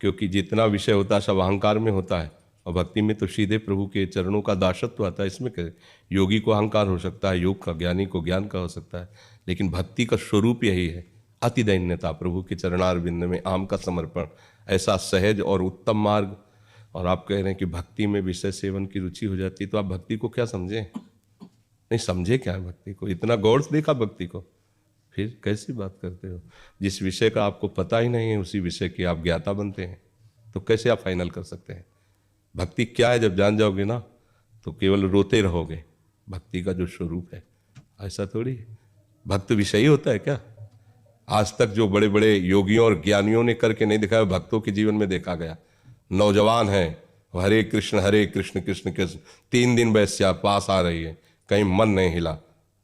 क्योंकि जितना विषय होता है सब अहंकार में होता है, और भक्ति में तो सीधे प्रभु के चरणों का दासत्व आता है। इसमें क्या, योगी को अहंकार हो सकता है, योग का, ज्ञानी को ज्ञान का हो सकता है, लेकिन भक्ति का स्वरूप यही है, अति दैन्यता, प्रभु के चरणारविंद में आम का समर्पण, ऐसा सहज और उत्तम मार्ग। और आप कह रहे हैं कि भक्ति में विषय सेवन की रुचि हो जाती है, तो आप भक्ति को क्या समझें? नहीं समझे क्या है भक्ति को? इतना गौर से देखा भक्ति को, फिर कैसी बात करते हो? जिस विषय का आपको पता ही नहीं है उसी विषय की आप ज्ञाता बनते हैं, तो कैसे आप फाइनल कर सकते हैं? भक्ति क्या है जब जान जाओगे ना, तो केवल रोते रहोगे। भक्ति का जो स्वरूप है ऐसा थोड़ी है। भक्त विषयी होता है क्या? आज तक जो बड़े बड़े योगियों और ज्ञानियों ने करके नहीं दिखाया, भक्तों के जीवन में देखा गया। नौजवान है, हरे कृष्ण कृष्ण कृष्ण, 3 दिन वैश्या पास आ रही है, कहीं मन नहीं हिला।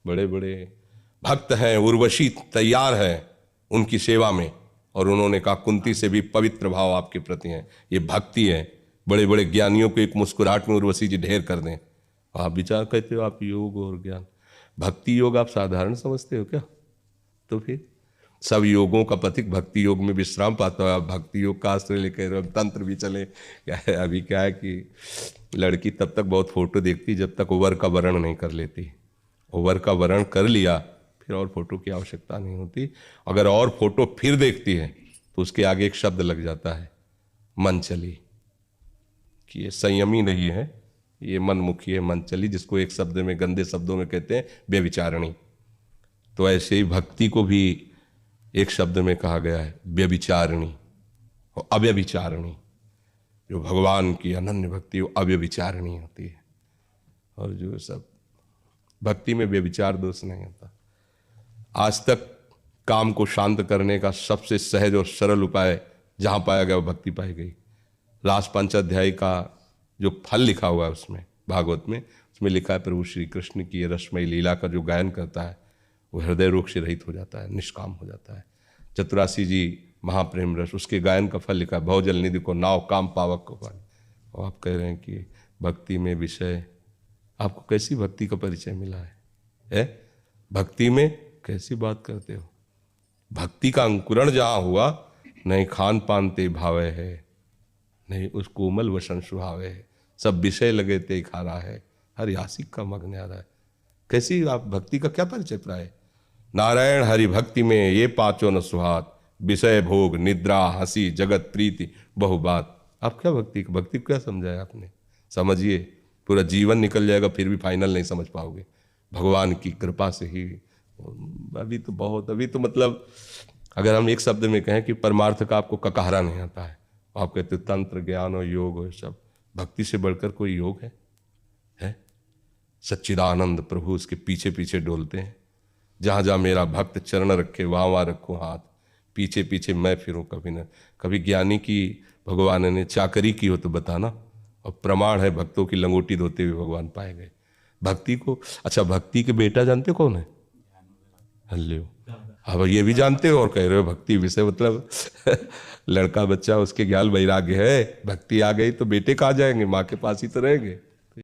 बड़े बड़े भक्त हैं, उर्वशी तैयार है उनकी सेवा में, और उन्होंने कहा कुंती से भी पवित्र भाव आपके प्रति है, ये भक्ति है। बड़े बड़े ज्ञानियों को एक मुस्कुराहट में उर्वशी जी ढेर कर दें। आप विचार कहते हो आप योग और ज्ञान, भक्ति योग आप साधारण समझते हो क्या? तो फिर सब योगों का पथिक भक्ति योग में विश्राम पाता है। आप भक्ति योग का आश्रय लेकर रहे हो, तंत्र भी चले। क्या है अभी, क्या है कि लड़की तब तक बहुत फोटो देखती जब तक वर का वर्ण नहीं कर लेती। वर का वर्ण कर लिया फिर और फोटो की आवश्यकता नहीं होती। अगर और फोटो फिर देखती है तो उसके आगे एक शब्द लग जाता है, मन चली, कि ये संयमी नहीं है, ये मनमुखी है, मन चली, जिसको एक शब्द में, गंदे शब्दों में कहते हैं व्यभिचारिणी। तो ऐसे ही भक्ति को भी एक शब्द में कहा गया है, व्यभिचारिणी और अव्यभिचारिणी। जो भगवान की अनन्य भक्ति वो अव्यभिचारिणी होती है, और जो सब भक्ति में व्यभिचार दोष नहीं होता। आज तक काम को शांत करने का सबसे सहज और सरल उपाय जहां पाया गया वो भक्ति पाई गई। रास पंचाध्याय का जो फल लिखा हुआ है उसमें, भागवत में, उसमें लिखा है प्रभु श्री कृष्ण की रसमयी लीला का जो गायन करता है वो हृदय रोग से रहित हो जाता है, निष्काम हो जाता है। चतुरासी जी महाप्रेम रस, उसके गायन का फल लिखा है, भवजल निधि को नाव काम पावक को पानी। और आप कह रहे हैं कि भक्ति में विषय, आपको कैसी भक्ति का परिचय मिला है? भक्ति में कैसी बात करते हो? भक्ति का अंकुरण जहाँ हुआ, नहीं खान पान ते भावे है, नहीं उस कोमल वसन सुहावे है, सब विषय लगे ते खारा है, हर यासिक का मग्न आ रहा है। कैसी आप भक्ति का क्या परिचय प्राय? नारायण हरि भक्ति में ये पांचों न सुहात, विषय भोग निद्रा हंसी जगत प्रीति बहु बात। आप क्या भक्ति को क्या समझाया आपने? समझिए, पूरा जीवन निकल जाएगा फिर भी फाइनल नहीं समझ पाओगे। भगवान की कृपा से ही अभी तो मतलब अगर हम एक शब्द में कहें कि परमार्थ का आपको ककहरा नहीं आता है, आप कहते तंत्र ज्ञान और योग और सब, भक्ति से बढ़कर कोई योग है? सच्चिदानंद प्रभु उसके पीछे पीछे डोलते हैं। जहाँ जहाँ मेरा भक्त चरण रखे वहाँ वहाँ रखूँ हाथ, पीछे पीछे मैं फिरूँ कभी न कभी। ज्ञानी की भगवान ने चाकरी की हो तो बताना, और प्रमाण है भक्तों की लंगोटी धोते हुए भगवान पाए गए। भक्ति को, अच्छा भक्ति के बेटा जानते हो कौन है? हल्ले, अब ये भी जानते हो और कह रहे हो भक्ति विषय, मतलब लड़का बच्चा उसके ज्ञान वैराग्य है, भक्ति आ गई तो बेटे कहाँ जाएंगे, माँ के पास ही तो रहेंगे।